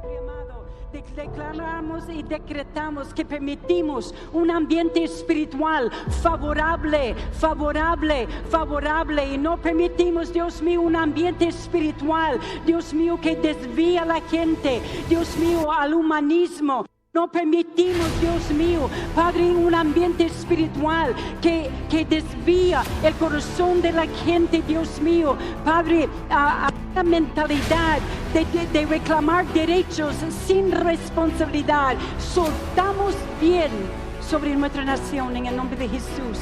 Padre amado, declaramos y decretamos que permitimos un ambiente espiritual favorable, y no permitimos, Dios mío, un ambiente espiritual, Dios mío, que desvía a la gente, Dios mío, al humanismo. No permitimos, Dios mío, Padre, un ambiente espiritual que desvía el corazón de la gente, Dios mío, Padre, a la mentalidad de reclamar derechos sin responsabilidad. Soltamos bien sobre nuestra nación en el nombre de Jesús.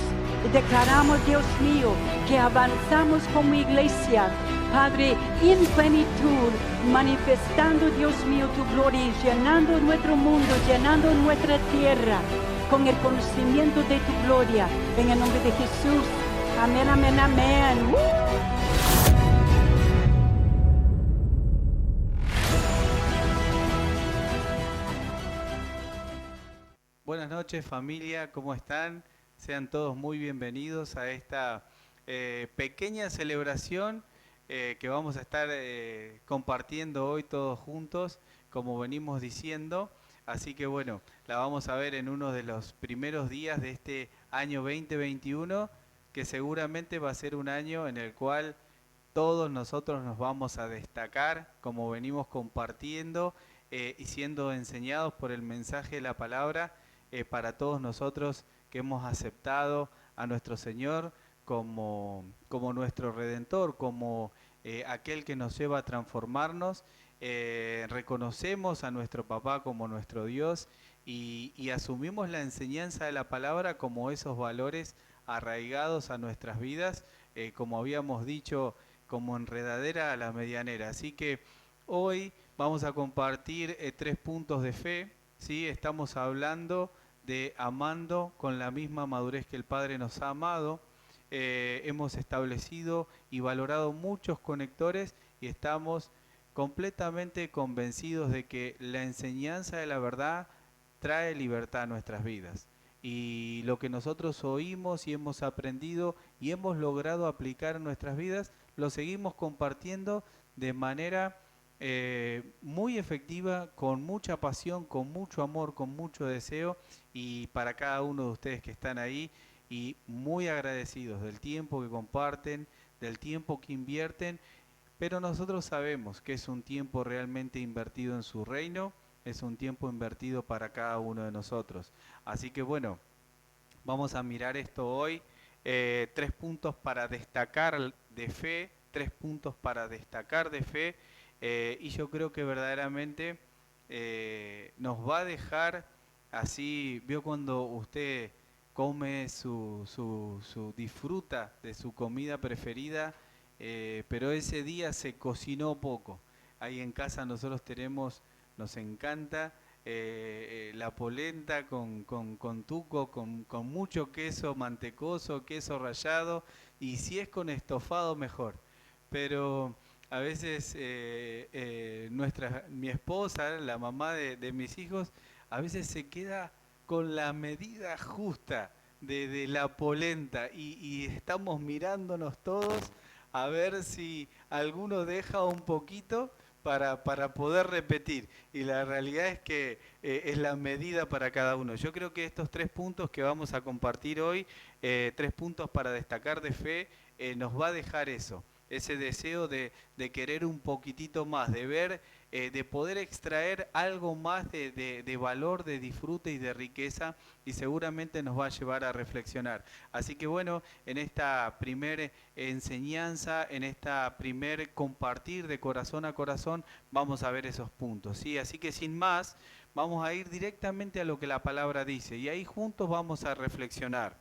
Y declaramos, Dios mío, que avanzamos como iglesia, Padre, en plenitud, manifestando, Dios mío, tu gloria, llenando nuestro mundo, llenando nuestra tierra con el conocimiento de tu gloria. En el nombre de Jesús. Amén, amén, amén. Buenas noches, familia, ¿cómo están? Sean todos muy bienvenidos a esta pequeña celebración que vamos a estar compartiendo hoy todos juntos, como venimos diciendo. Así que bueno, la vamos a ver en uno de los primeros días de este año 2021, que seguramente va a ser un año en el cual todos nosotros nos vamos a destacar, como venimos compartiendo y siendo enseñados por el mensaje de la palabra, para todos nosotros que hemos aceptado a nuestro Señor como nuestro Redentor, como aquel que nos lleva a transformarnos. Reconocemos a nuestro Papá como nuestro Dios y asumimos la enseñanza de la palabra como esos valores arraigados a nuestras vidas, como habíamos dicho, como enredadera a la medianera. Así que hoy vamos a compartir 3 puntos de fe, ¿sí? Estamos hablando de amando con la misma madurez que el Padre nos ha amado. Hemos establecido y valorado muchos conectores y estamos completamente convencidos de que la enseñanza de la verdad trae libertad a nuestras vidas. Y lo que nosotros oímos y hemos aprendido y hemos logrado aplicar en nuestras vidas, lo seguimos compartiendo de manera muy efectiva, con mucha pasión, con mucho amor, con mucho deseo, y para cada uno de ustedes que están ahí, y muy agradecidos del tiempo que comparten, del tiempo que invierten, pero nosotros sabemos que es un tiempo realmente invertido en su reino, es un tiempo invertido para cada uno de nosotros. Así que bueno, vamos a mirar esto hoy. 3 puntos para destacar de fe, 3 puntos para destacar de fe, y yo creo que verdaderamente nos va a dejar así. Vio cuando usted come disfruta de su comida preferida, pero ese día se cocinó poco. Ahí en casa nosotros tenemos, nos encanta la polenta con tuco, con mucho queso mantecoso, queso rallado, y si es con estofado mejor. Pero a veces mi esposa, la mamá de mis hijos, a veces se queda con la medida justa de la polenta y estamos mirándonos todos a ver si alguno deja un poquito para poder repetir. Y la realidad es que es la medida para cada uno. Yo creo que estos 3 puntos que vamos a compartir hoy, 3 puntos para destacar de fe, nos va a dejar eso, ese deseo de querer un poquitito más, de ver, de poder extraer algo más de valor, de disfrute y de riqueza, y seguramente nos va a llevar a reflexionar. Así que bueno, en esta primer enseñanza, en esta primer compartir de corazón a corazón, vamos a ver esos puntos, ¿sí? Así que sin más, vamos a ir directamente a lo que la palabra dice, y ahí juntos vamos a reflexionar.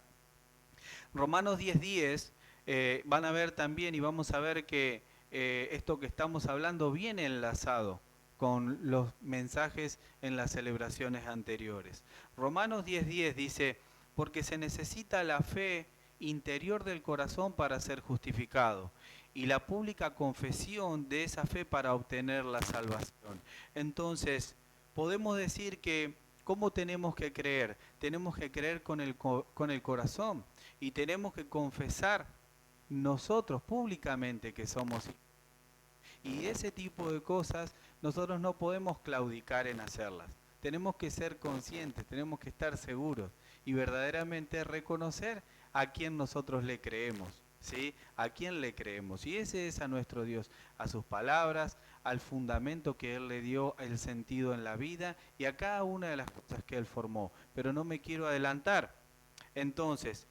Romanos 10:10, van a ver también, y vamos a ver que esto que estamos hablando viene enlazado con los mensajes en las celebraciones anteriores. Romanos 10:10 dice, porque se necesita la fe interior del corazón para ser justificado, y la pública confesión de esa fe para obtener la salvación. Entonces, podemos decir que, ¿cómo tenemos que creer? Tenemos que creer con el corazón, y tenemos que confesar nosotros públicamente que somos. Y ese tipo de cosas nosotros no podemos claudicar en hacerlas. Tenemos que ser conscientes, tenemos que estar seguros y verdaderamente reconocer a quién nosotros le creemos, ¿sí? A quién le creemos. Y ese es a nuestro Dios, a sus palabras, al fundamento que Él le dio el sentido en la vida y a cada una de las cosas que Él formó. Pero no me quiero adelantar. Entonces,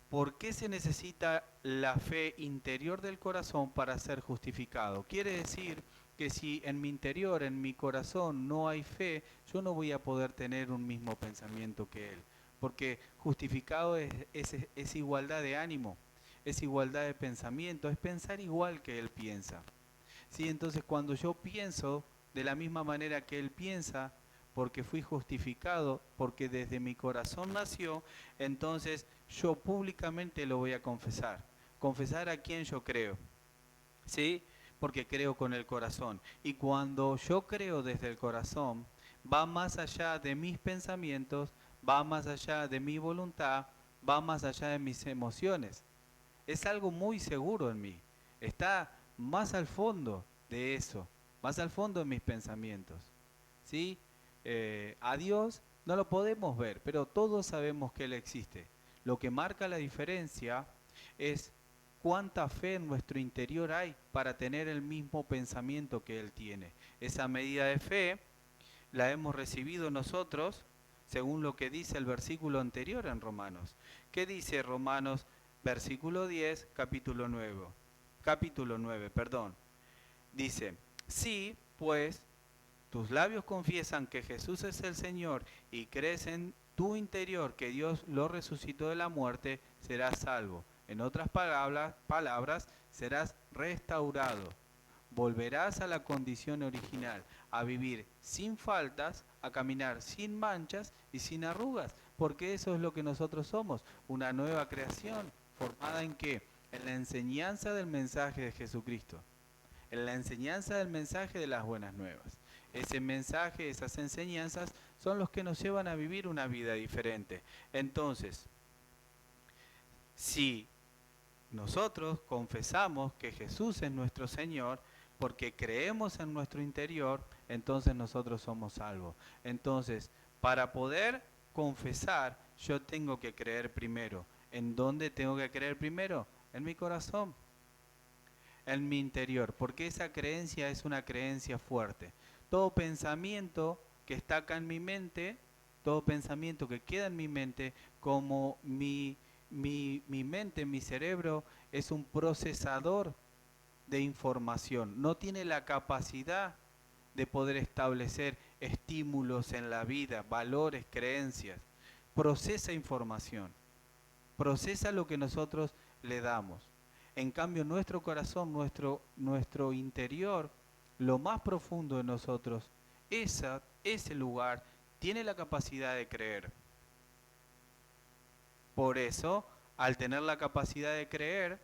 ¿por qué se necesita la fe interior del corazón para ser justificado? Quiere decir que si en mi interior, en mi corazón no hay fe, yo no voy a poder tener un mismo pensamiento que Él. Porque justificado es igualdad de ánimo, es igualdad de pensamiento, es pensar igual que Él piensa. ¿Sí? Entonces cuando yo pienso de la misma manera que Él piensa, porque fui justificado, porque desde mi corazón nació, entonces yo públicamente lo voy a confesar. Confesar a quien yo creo, ¿sí? Porque creo con el corazón. Y cuando yo creo desde el corazón, va más allá de mis pensamientos, va más allá de mi voluntad, va más allá de mis emociones. Es algo muy seguro en mí. Está más al fondo de eso, más al fondo de mis pensamientos. ¿Sí? A Dios no lo podemos ver, pero todos sabemos que Él existe. Lo que marca la diferencia es cuánta fe en nuestro interior hay para tener el mismo pensamiento que Él tiene. Esa medida de fe la hemos recibido nosotros según lo que dice el versículo anterior en Romanos. ¿Qué dice Romanos versículo 10, capítulo 9? Capítulo 9, perdón. Dice, sí, pues tus labios confiesan que Jesús es el Señor y crees en tu interior que Dios lo resucitó de la muerte, serás salvo. En otras palabras, serás restaurado. Volverás a la condición original, a vivir sin faltas, a caminar sin manchas y sin arrugas, porque eso es lo que nosotros somos, una nueva creación, formada en ¿qué? En la enseñanza del mensaje de Jesucristo, en la enseñanza del mensaje de las buenas nuevas. Ese mensaje, esas enseñanzas son los que nos llevan a vivir una vida diferente. Entonces, si nosotros confesamos que Jesús es nuestro Señor, porque creemos en nuestro interior, entonces nosotros somos salvos. Entonces, para poder confesar, yo tengo que creer primero. ¿En dónde tengo que creer primero? En mi corazón, en mi interior, porque esa creencia es una creencia fuerte. Todo pensamiento que está acá en mi mente, todo pensamiento que queda en mi mente, como mi mente, mi cerebro, es un procesador de información. No tiene la capacidad de poder establecer estímulos en la vida, valores, creencias. Procesa información, procesa lo que nosotros le damos. En cambio, nuestro corazón, nuestro interior, lo más profundo de nosotros, ese lugar tiene la capacidad de creer. Por eso, al tener la capacidad de creer,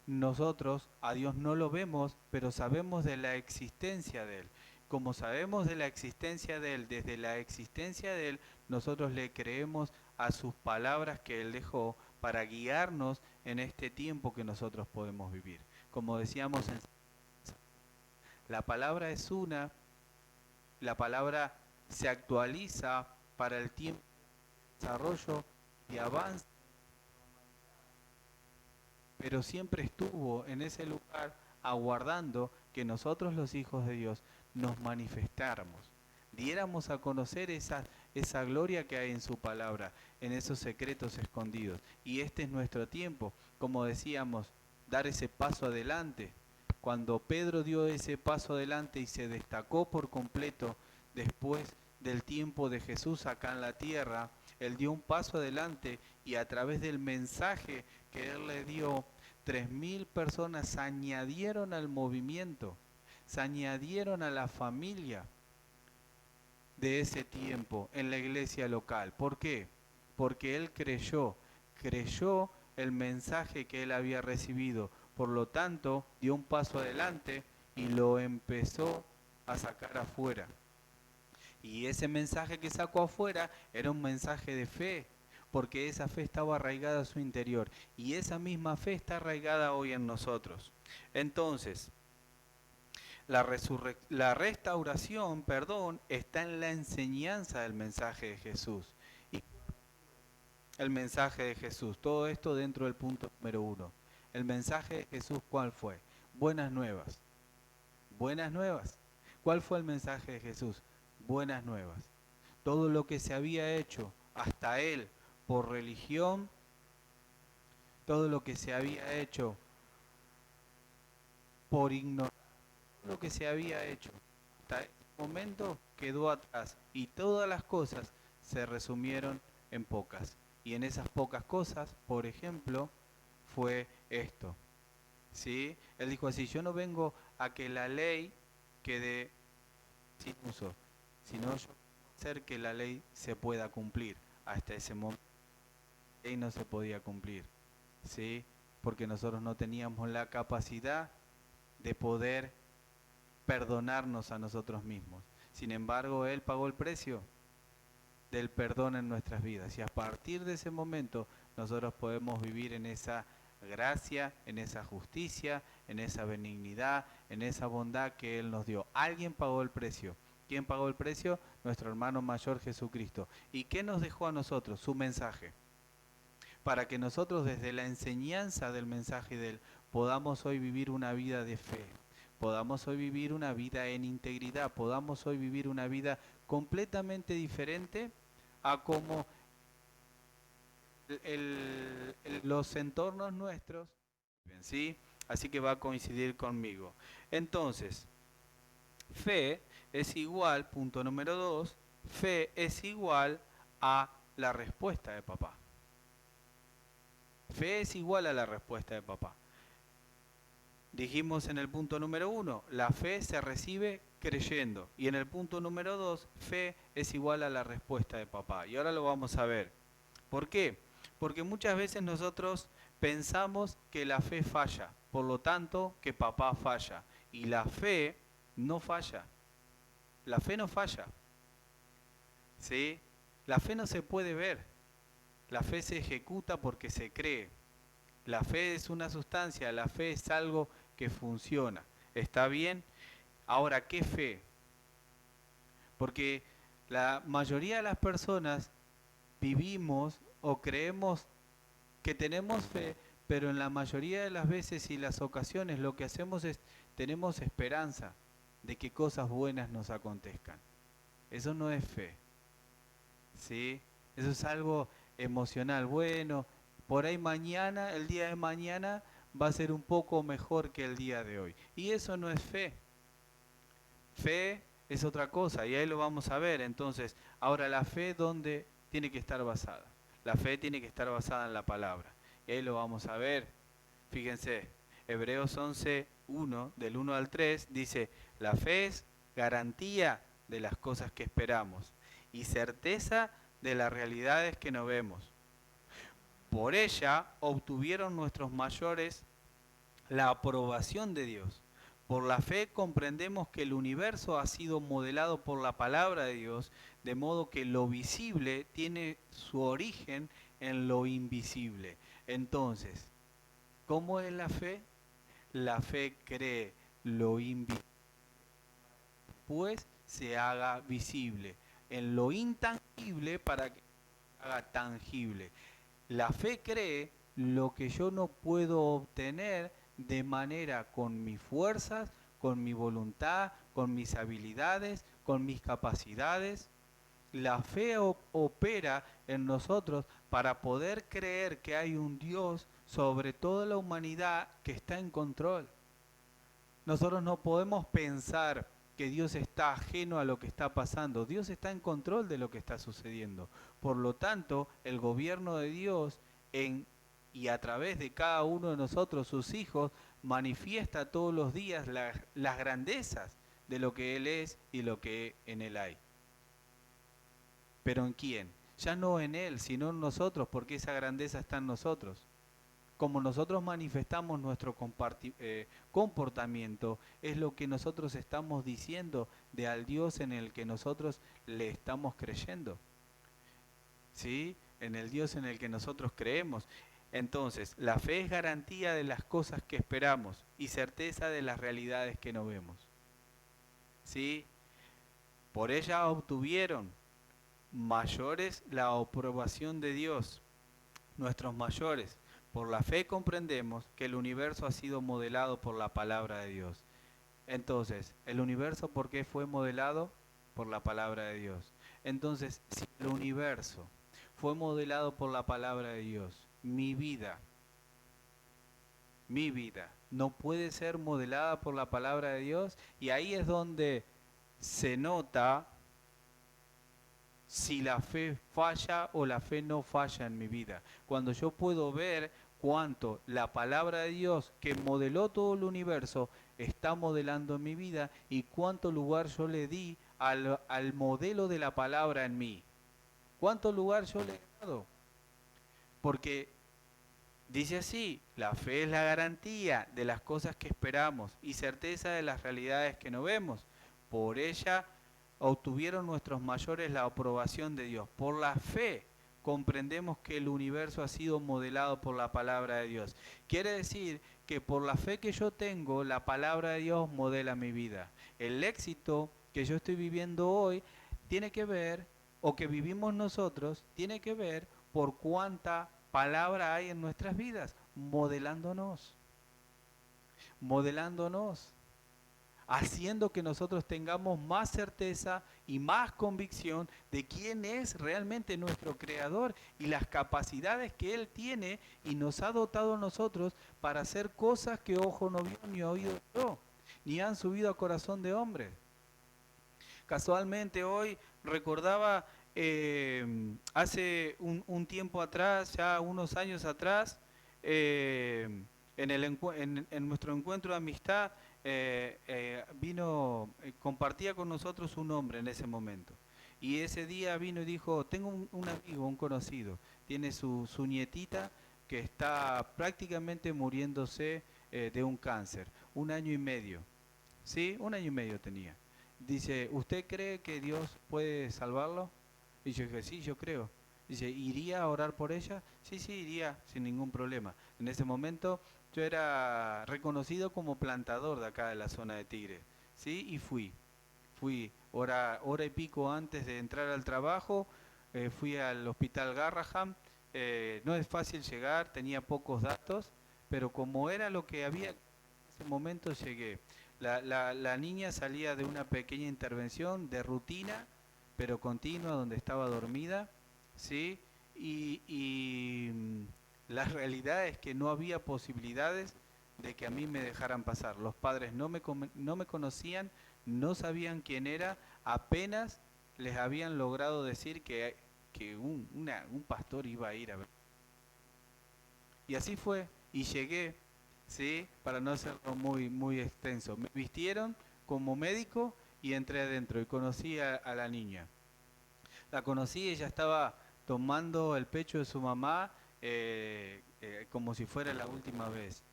nosotros a Dios no lo vemos, pero sabemos de la existencia de Él. Como sabemos de la existencia de Él, desde la existencia de Él, nosotros le creemos a sus palabras que Él dejó para guiarnos en este tiempo que nosotros podemos vivir. Como decíamos, la palabra es una, la palabra se actualiza para el tiempo de desarrollo y avance, pero siempre estuvo en ese lugar aguardando que nosotros los hijos de Dios nos manifestáramos, diéramos a conocer esa gloria que hay en su palabra, en esos secretos escondidos. Y este es nuestro tiempo, como decíamos, dar ese paso adelante. Cuando Pedro dio ese paso adelante y se destacó por completo después del tiempo de Jesús acá en la tierra, él dio un paso adelante y a través del mensaje que él le dio, 3.000 personas se añadieron al movimiento, se añadieron a la familia de ese tiempo en la iglesia local. ¿Por qué? Porque él creyó el mensaje que él había recibido. Por lo tanto, dio un paso adelante y lo empezó a sacar afuera. Y ese mensaje que sacó afuera era un mensaje de fe, porque esa fe estaba arraigada a su interior. Y esa misma fe está arraigada hoy en nosotros. Entonces, La restauración, perdón, está en la enseñanza del mensaje de Jesús. Y el mensaje de Jesús, todo esto dentro del punto número 1. El mensaje de Jesús, ¿cuál fue? Buenas nuevas. Buenas nuevas. ¿Cuál fue el mensaje de Jesús? Buenas nuevas. Todo lo que se había hecho hasta él por religión, todo lo que se había hecho por ignorar, lo que se había hecho hasta ese momento quedó atrás y todas las cosas se resumieron en pocas. Y en esas pocas cosas, por ejemplo, fue esto. ¿Sí? Él dijo así, yo no vengo a que la ley quede sin uso, sino yo hacer que la ley se pueda cumplir. Hasta ese momento la ley no se podía cumplir, ¿sí? Porque nosotros no teníamos la capacidad de poder perdonarnos a nosotros mismos. Sin embargo, Él pagó el precio del perdón en nuestras vidas y a partir de ese momento nosotros podemos vivir en esa gracia, en esa justicia, en esa benignidad, en esa bondad que Él nos dio. Alguien pagó el precio. ¿Quién pagó el precio? Nuestro hermano mayor Jesucristo. ¿Y qué nos dejó a nosotros? Su mensaje. Para que nosotros desde la enseñanza del mensaje de Él podamos hoy vivir una vida de fe, podamos hoy vivir una vida en integridad, podamos hoy vivir una vida completamente diferente a como los entornos nuestros, ¿sí? Así que va a coincidir conmigo. Entonces, fe es igual, punto número 2, fe es igual a la respuesta de papá. Fe es igual a la respuesta de papá. Dijimos en el punto número 1, la fe se recibe creyendo. Y en el punto número 2, fe es igual a la respuesta de papá. Y ahora lo vamos a ver. ¿Por qué? Porque muchas veces nosotros pensamos que la fe falla, por lo tanto que papá falla. Y la fe no falla. La fe no falla. ¿Sí? La fe no se puede ver. La fe se ejecuta porque se cree. La fe es una sustancia, la fe es algo que funciona. ¿Está bien? Ahora, ¿qué fe? Porque la mayoría de las personas vivimos o creemos que tenemos fe, pero en la mayoría de las veces y las ocasiones lo que hacemos es, tenemos esperanza de que cosas buenas nos acontezcan. Eso no es fe, ¿sí? Eso es algo emocional. Bueno, por ahí mañana, el día de mañana, va a ser un poco mejor que el día de hoy. Y eso no es fe. Fe es otra cosa y ahí lo vamos a ver. Entonces, ahora la fe, ¿dónde tiene que estar basada? La fe tiene que estar basada en la palabra. Y ahí lo vamos a ver. Fíjense, Hebreos 11:1, del 1 al 3, dice, la fe es garantía de las cosas que esperamos y certeza de las realidades que no vemos. Por ella obtuvieron nuestros mayores la aprobación de Dios. Por la fe comprendemos que el universo ha sido modelado por la palabra de Dios, de modo que lo visible tiene su origen en lo invisible. Entonces, ¿cómo es la fe? La fe cree lo invisible, pues se haga visible, en lo intangible para que se haga tangible. La fe cree lo que yo no puedo obtener de manera con mis fuerzas, con mi voluntad, con mis habilidades, con mis capacidades. La fe opera en nosotros para poder creer que hay un Dios sobre toda la humanidad que está en control. Nosotros no podemos pensar que Dios está ajeno a lo que está pasando. Dios está en control de lo que está sucediendo. Por lo tanto, el gobierno de Dios y a través de cada uno de nosotros, sus hijos, manifiesta todos los días las grandezas de lo que Él es y lo que en Él hay. ¿Pero en quién? Ya no en Él, sino en nosotros, porque esa grandeza está en nosotros. Como nosotros manifestamos nuestro comportamiento, es lo que nosotros estamos diciendo de al Dios en el que nosotros le estamos creyendo. ¿Sí? En el Dios en el que nosotros creemos. Entonces, la fe es garantía de las cosas que esperamos y certeza de las realidades que no vemos. ¿sí? Por ella obtuvieron mayores la aprobación de Dios, nuestros mayores. Por la fe comprendemos que el universo ha sido modelado por la palabra de Dios. Entonces, ¿el universo por qué fue modelado? Por la palabra de Dios. Entonces, si el universo fue modelado por la palabra de Dios, mi vida, no puede ser modelada por la palabra de Dios, y ahí es donde se nota si la fe falla o la fe no falla en mi vida. Cuando yo puedo ver cuánto la palabra de Dios que modeló todo el universo está modelando en mi vida y cuánto lugar yo le di al modelo de la palabra en mí. ¿Cuánto lugar yo le he dado? Porque dice así, la fe es la garantía de las cosas que esperamos y certeza de las realidades que no vemos. Por ella obtuvieron nuestros mayores la aprobación de Dios. Por la fe comprendemos que el universo ha sido modelado por la palabra de Dios. Quiere decir que por la fe que yo tengo, la palabra de Dios modela mi vida. El éxito que yo estoy viviendo hoy tiene que ver, o que vivimos nosotros, tiene que ver por cuánta palabra hay en nuestras vidas, modelándonos, haciendo que nosotros tengamos más certeza y más convicción de quién es realmente nuestro Creador y las capacidades que Él tiene y nos ha dotado a nosotros para hacer cosas que ojo no vio ni oído oyó, ni han subido a corazón de hombre. Casualmente hoy recordaba hace un tiempo atrás, ya unos años atrás, en nuestro encuentro de amistad, compartía con nosotros un hombre en ese momento. Y ese día vino y dijo, tengo un amigo, un conocido, tiene su nietita que está prácticamente muriéndose de un cáncer, 1 año y medio, ¿sí? 1 año y medio tenía. Dice, ¿usted cree que Dios puede salvarlo? Y yo dije, sí, yo creo. Dice, ¿iría a orar por ella? Sí, sí, iría sin ningún problema. En ese momento yo era reconocido como plantador de acá de la zona de Tigre, ¿sí? Y fui hora y pico antes de entrar al trabajo, fui al hospital Garraham, no es fácil llegar, tenía pocos datos, pero como era lo que había en ese momento llegué. La niña salía de una pequeña intervención de rutina, pero continua, donde estaba dormida, ¿sí? La realidad es que no había posibilidades de que a mí me dejaran pasar. Los padres no me conocían, no sabían quién era, apenas les habían logrado decir que un pastor iba a ir a ver. Y así fue, y llegué, ¿sí? Para no hacerlo muy extenso. Me vistieron como médico y entré adentro y conocí a la niña. La conocí, ella estaba tomando el pecho de su mamá como si fuera la última vez,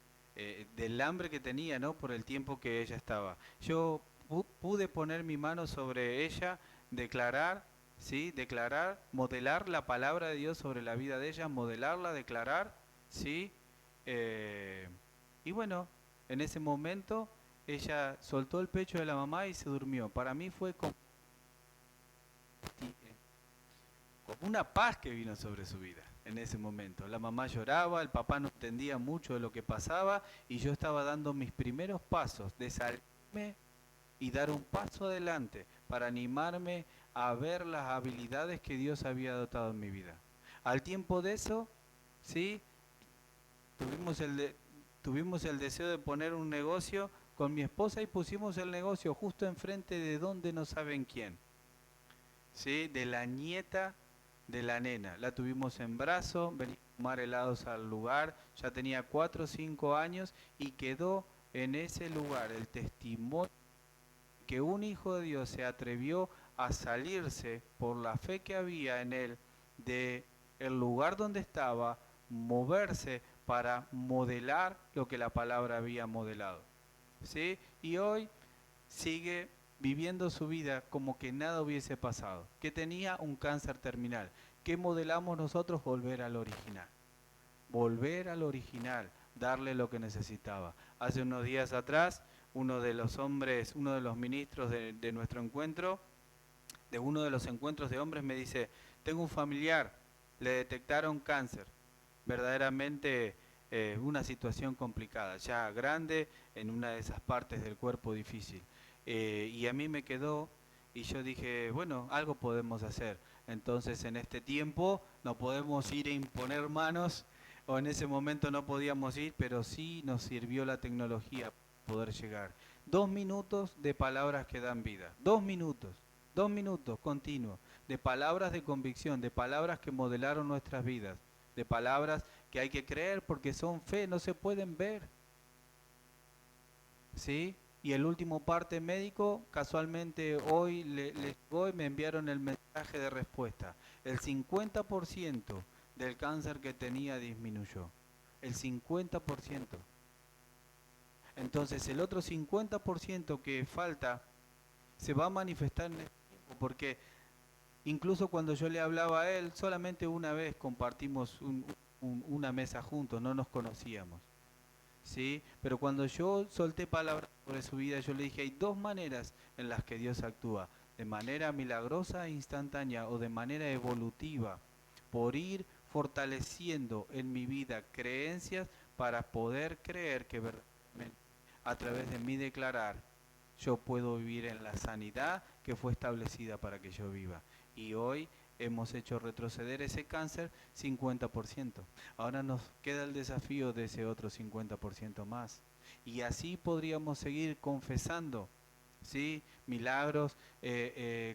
del hambre que tenía, ¿no? Por el tiempo que ella estaba. Yo pude poner mi mano sobre ella, declarar, ¿sí? Declarar, modelar la palabra de Dios sobre la vida de ella, modelarla, declarar, ¿sí? Y bueno, en ese momento ella soltó el pecho de la mamá y se durmió. Para mí fue como una paz que vino sobre su vida en ese momento. La mamá lloraba, el papá no entendía mucho de lo que pasaba y yo estaba dando mis primeros pasos de salirme y dar un paso adelante para animarme a ver las habilidades que Dios había dotado en mi vida. Al tiempo de eso, ¿sí? Tuvimos el deseo de poner un negocio con mi esposa y pusimos el negocio justo enfrente de donde no saben quién, ¿sí? De la nieta de la nena. La tuvimos en brazo, venimos a tomar helados al lugar, ya tenía 4 o 5 años y quedó en ese lugar el testimonio que un hijo de Dios se atrevió a salirse por la fe que había en él de el lugar donde estaba, moverse para modelar lo que la palabra había modelado, ¿sí? Y hoy sigue viviendo su vida como que nada hubiese pasado, que tenía un cáncer terminal. ¿Qué modelamos nosotros? Volver al original, darle lo que necesitaba. Hace unos días atrás uno de los hombres, uno de los ministros de nuestro encuentro, de uno de los encuentros de hombres, me dice, tengo un familiar, le detectaron cáncer, verdaderamente una situación complicada, ya grande en una de esas partes del cuerpo difícil. Y a mí me quedó y yo dije, bueno, algo podemos hacer. Entonces en este tiempo no podemos ir a imponer manos, o en ese momento no podíamos ir, pero sí nos sirvió la tecnología para poder llegar. 2 minutos de palabras que dan vida, 2 minutos continuos, de palabras de convicción, de palabras que modelaron nuestras vidas, de palabras que hay que creer porque son fe, no se pueden ver. ¿Sí? Y el último parte médico, casualmente hoy les llegó y me enviaron el mensaje de respuesta. El 50% del cáncer que tenía disminuyó. El 50%. Entonces el otro 50% que falta se va a manifestar en este tiempo, porque incluso cuando yo le hablaba a él, solamente una vez compartimos una mesa juntos, no nos conocíamos. ¿Sí? Pero cuando yo solté palabras sobre su vida, yo le dije, hay dos maneras en las que Dios actúa, de manera milagrosa e instantánea o de manera evolutiva, por ir fortaleciendo en mi vida creencias para poder creer que verdaderamente a través de mí declarar, yo puedo vivir en la sanidad que fue establecida para que yo viva. Y hoy hemos hecho retroceder ese cáncer 50%. Ahora nos queda el desafío de ese otro 50% más. Y así podríamos seguir confesando, ¿sí? Milagros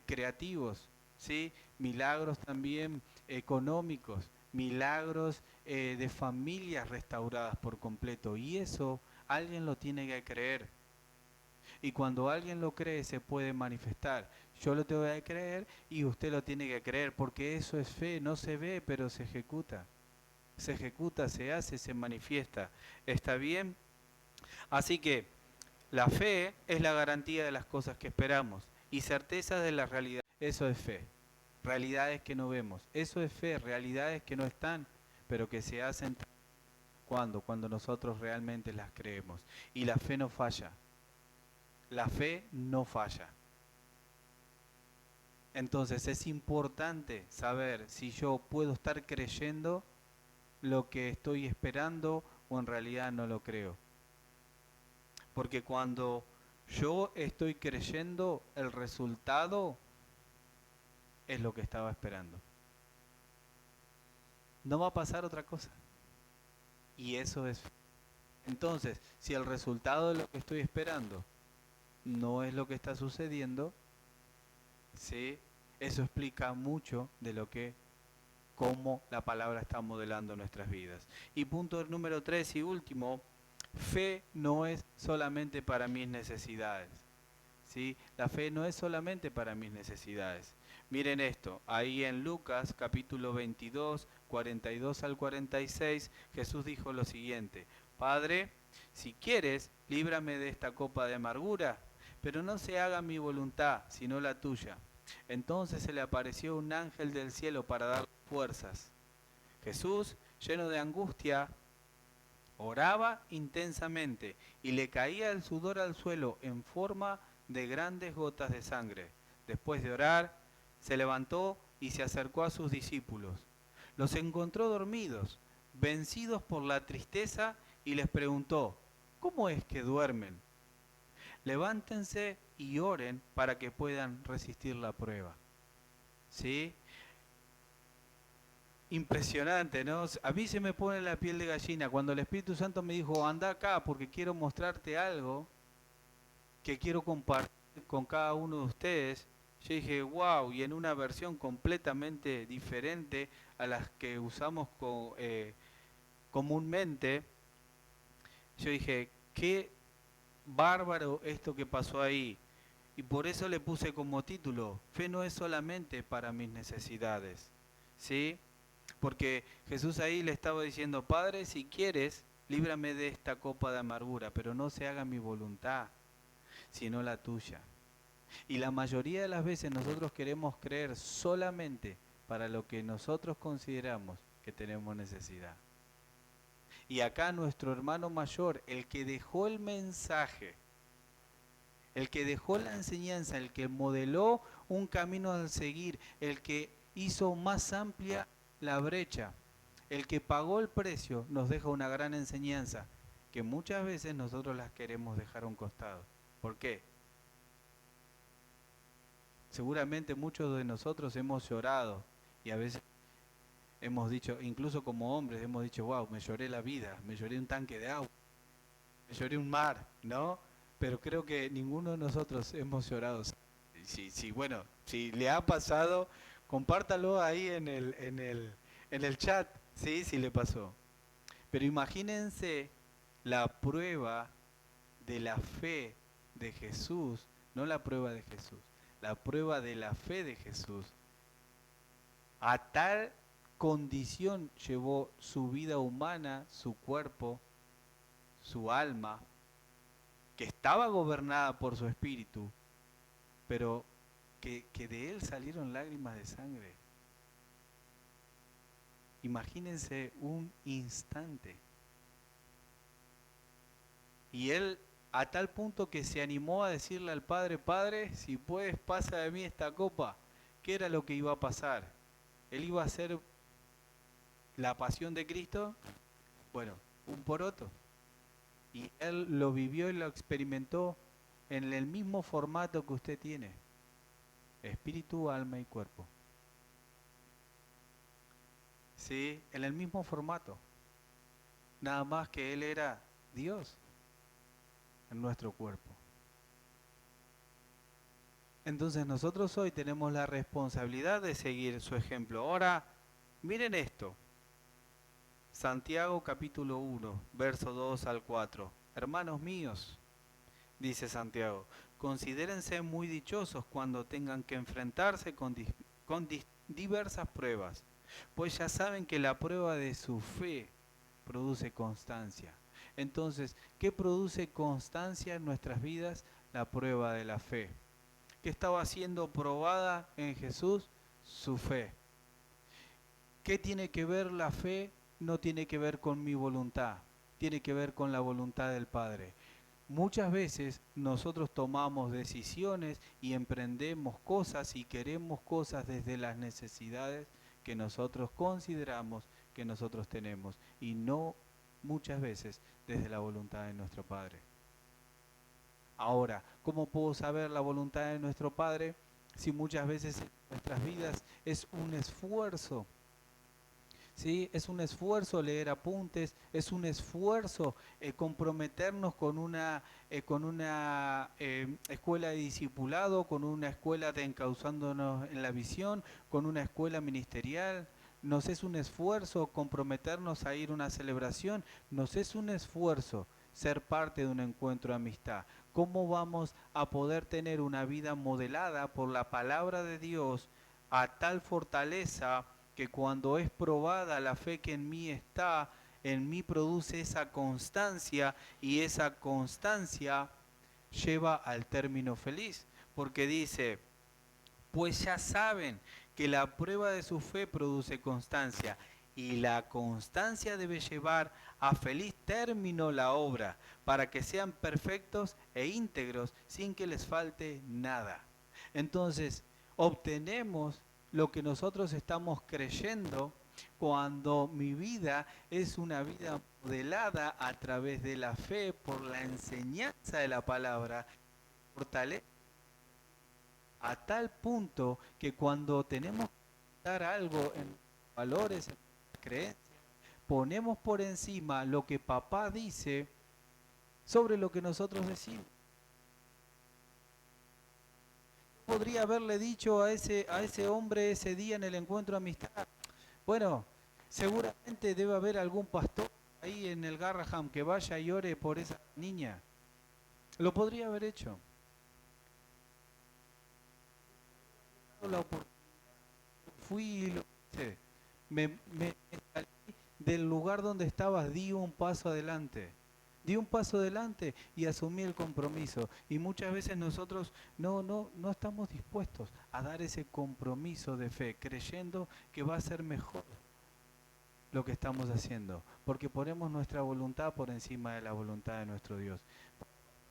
creativos, ¿sí? Milagros también económicos, milagros de familias restauradas por completo. Y eso alguien lo tiene que creer. Y cuando alguien lo cree se puede manifestar. Yo lo tengo que creer y usted lo tiene que creer, porque eso es fe, no se ve, pero se ejecuta. Se ejecuta, se hace, se manifiesta. ¿Está bien? Así que la fe es la garantía de las cosas que esperamos y certeza de la realidad. Eso es fe. Realidades que no vemos. Eso es fe, realidades que no están, pero que se hacen. ¿Cuándo? Cuando nosotros realmente las creemos. Y la fe no falla. La fe no falla. Entonces es importante saber si yo puedo estar creyendo lo que estoy esperando o en realidad no lo creo. Porque cuando yo estoy creyendo, el resultado es lo que estaba esperando. No va a pasar otra cosa. Y eso es. Entonces, si el resultado de lo que estoy esperando no es lo que está sucediendo, ¿sí? Eso explica mucho de lo que, cómo la palabra está modelando nuestras vidas. Y punto número 3 y último, fe no es solamente para mis necesidades. ¿Sí? La fe no es solamente para mis necesidades. Miren esto, ahí en Lucas capítulo 22, 42 al 46, Jesús dijo lo siguiente: Padre, si quieres, líbrame de esta copa de amargura, pero no se haga mi voluntad, sino la tuya. Entonces se le apareció un ángel del cielo para dar fuerzas. Jesús, lleno de angustia, oraba intensamente y le caía el sudor al suelo en forma de grandes gotas de sangre. Después de orar, se levantó y se acercó a sus discípulos. Los encontró dormidos, vencidos por la tristeza, y les preguntó: ¿cómo es que duermen? Levántense y oren para que puedan resistir la prueba. ¿Sí? Impresionante, ¿no? A mí se me pone la piel de gallina cuando el Espíritu Santo me dijo: anda acá porque quiero mostrarte algo que quiero compartir con cada uno de ustedes. Yo dije, wow, y en una versión completamente diferente a las que usamos comúnmente. Yo dije, qué bárbaro esto que pasó ahí. Y por eso le puse como título: fe no es solamente para mis necesidades, ¿sí? Porque Jesús ahí le estaba diciendo: Padre, si quieres, líbrame de esta copa de amargura, pero no se haga mi voluntad, sino la tuya. Y la mayoría de las veces nosotros queremos creer solamente para lo que nosotros consideramos que tenemos necesidad. Y acá nuestro hermano mayor, el que dejó el mensaje, el que dejó la enseñanza, el que modeló un camino a seguir, el que hizo más amplia la brecha, el que pagó el precio, nos deja una gran enseñanza que muchas veces nosotros las queremos dejar a un costado. ¿Por qué? Seguramente muchos de nosotros hemos llorado y a veces hemos dicho, incluso como hombres, hemos dicho, wow, me lloré la vida, me lloré un tanque de agua, me lloré un mar, ¿no? Pero creo que ninguno de nosotros hemos llorado. Bueno, si le ha pasado, compártalo ahí en el chat, ¿sí? Si le pasó. Pero imagínense la prueba de la fe de Jesús, no la prueba de Jesús, la prueba de la fe de Jesús. A tal condición llevó su vida humana, su cuerpo, su alma, que estaba gobernada por su espíritu, pero que de él salieron lágrimas de sangre. Imagínense un instante. Y él a tal punto que se animó a decirle al Padre, Padre, si puedes pasa de mí esta copa. ¿Qué era lo que iba a pasar? Él iba a hacer la pasión de Cristo, bueno, un poroto. Y él lo vivió y lo experimentó en el mismo formato que usted tiene. Espíritu, alma y cuerpo. Sí, en el mismo formato. Nada más que él era Dios en nuestro cuerpo. Entonces nosotros hoy tenemos la responsabilidad de seguir su ejemplo. Ahora, miren esto. Santiago capítulo 1, verso 2 al 4. Hermanos míos, dice Santiago, considérense muy dichosos cuando tengan que enfrentarse con diversas pruebas, pues ya saben que la prueba de su fe produce constancia. Entonces, ¿qué produce constancia en nuestras vidas? La prueba de la fe. ¿Qué estaba siendo probada en Jesús? Su fe. ¿Qué tiene que ver la fe? No tiene que ver con mi voluntad, tiene que ver con la voluntad del Padre. Muchas veces nosotros tomamos decisiones y emprendemos cosas y queremos cosas desde las necesidades que nosotros consideramos que nosotros tenemos y no muchas veces desde la voluntad de nuestro Padre. Ahora, ¿cómo puedo saber la voluntad de nuestro Padre si muchas veces en nuestras vidas es un esfuerzo? ¿Sí? Es un esfuerzo leer apuntes, es un esfuerzo comprometernos con una escuela de discipulado, con una escuela de encauzándonos en la visión, con una escuela ministerial. Nos es un esfuerzo comprometernos a ir a una celebración, nos es un esfuerzo ser parte de un encuentro de amistad. ¿Cómo vamos a poder tener una vida modelada por la palabra de Dios a tal fortaleza que cuando es probada la fe que en mí está, en mí produce esa constancia y esa constancia lleva al término feliz? Porque dice, pues ya saben que la prueba de su fe produce constancia y la constancia debe llevar a feliz término la obra para que sean perfectos e íntegros sin que les falte nada. Entonces, obtenemos lo que nosotros estamos creyendo cuando mi vida es una vida modelada a través de la fe por la enseñanza de la palabra, fortalece a tal punto que cuando tenemos que dar algo en valores, en creencias, ponemos por encima lo que papá dice sobre lo que nosotros decimos. Podría haberle dicho a ese hombre ese día en el encuentro de amistad, bueno, seguramente debe haber algún pastor ahí en el Garraham que vaya y ore por esa niña. Lo podría haber hecho. La oportunidad, fui y lo hice. Me salí del lugar donde estabas, di un paso adelante. Di un paso adelante y asumí el compromiso. Y muchas veces nosotros no estamos dispuestos a dar ese compromiso de fe, creyendo que va a ser mejor lo que estamos haciendo, porque ponemos nuestra voluntad por encima de la voluntad de nuestro Dios.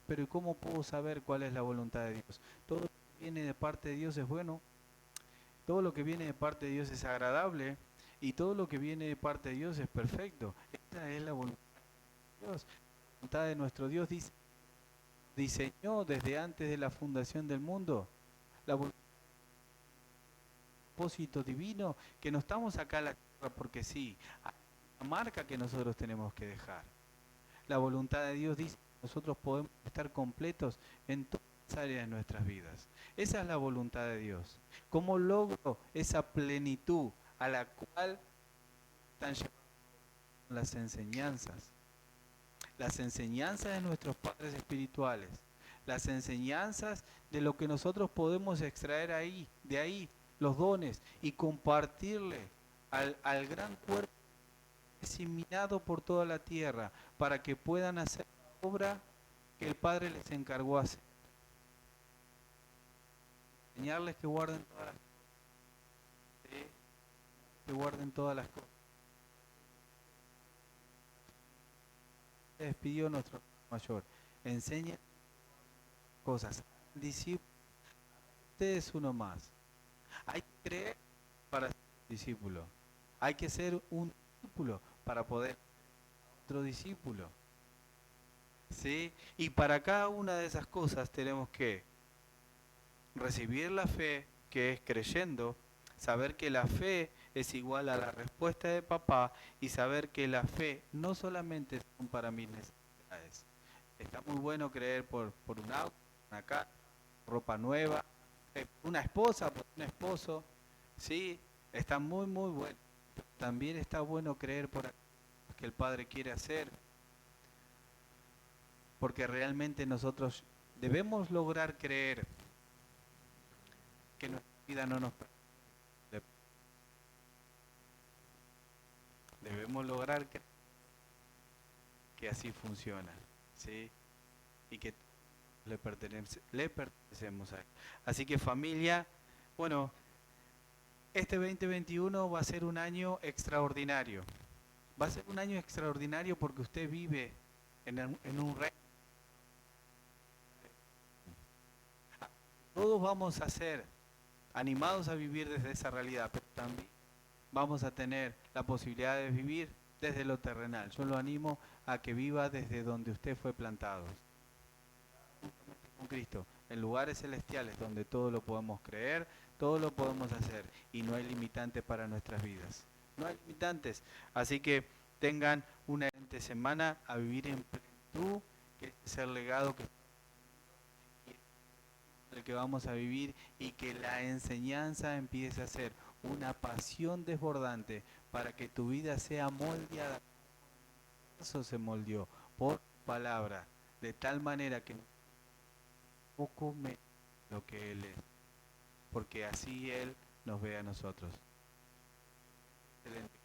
pero ¿y cómo puedo saber cuál es la voluntad de Dios? Todo lo que viene de parte de Dios es bueno, todo lo que viene de parte de Dios es agradable y todo lo que viene de parte de Dios es perfecto. Esta es la voluntad de Dios. La voluntad de nuestro Dios diseñó desde antes de la fundación del mundo la propósito divino, que no estamos acá en la tierra porque sí, hay una marca que nosotros tenemos que dejar. La voluntad de Dios dice que nosotros podemos estar completos en todas las áreas de nuestras vidas. Esa es la voluntad de Dios. ¿Cómo logro esa plenitud a la cual están llevando las enseñanzas? Las enseñanzas de nuestros padres espirituales, las enseñanzas de lo que nosotros podemos extraer de ahí, los dones, y compartirle al gran cuerpo diseminado por toda la tierra, para que puedan hacer la obra que el Padre les encargó hacer. Enseñarles que guarden todas las cosas, ¿sí? Que guarden todas las cosas. Se despidió nuestro mayor. Enseñen cosas. Discípulos, usted es uno más. Hay que creer para ser un discípulo. Hay que ser un discípulo para poder ser otro discípulo. ¿Sí? Y para cada una de esas cosas tenemos que recibir la fe, que es creyendo, saber que la fe es igual a la respuesta de papá y saber que la fe no solamente son para mis necesidades. Está muy bueno creer por un auto, una casa, ropa nueva, una esposa, por un esposo, sí, está muy bueno. También está bueno creer por aquello que el Padre quiere hacer, porque realmente nosotros debemos lograr creer que nuestra vida no nos pertenece. Debemos lograr que así funciona, ¿sí? Y que le pertenecemos a Él. Así que familia, bueno, este 2021 va a ser un año extraordinario. Va a ser un año extraordinario porque usted vive en un reino. Todos vamos a ser animados a vivir desde esa realidad, pero también vamos a tener la posibilidad de vivir desde lo terrenal. Yo lo animo a que viva desde donde usted fue plantado, con Cristo, en lugares celestiales donde todo lo podemos creer, todo lo podemos hacer y no hay limitantes para nuestras vidas. No hay limitantes. Así que tengan una excelente semana a vivir en plenitud, que es el legado que vamos a vivir y que la enseñanza empiece a ser una pasión desbordante para que tu vida sea moldeada. Eso se moldeó por palabra, de tal manera que poco me lo que Él es, porque así Él nos ve a nosotros. Excelente.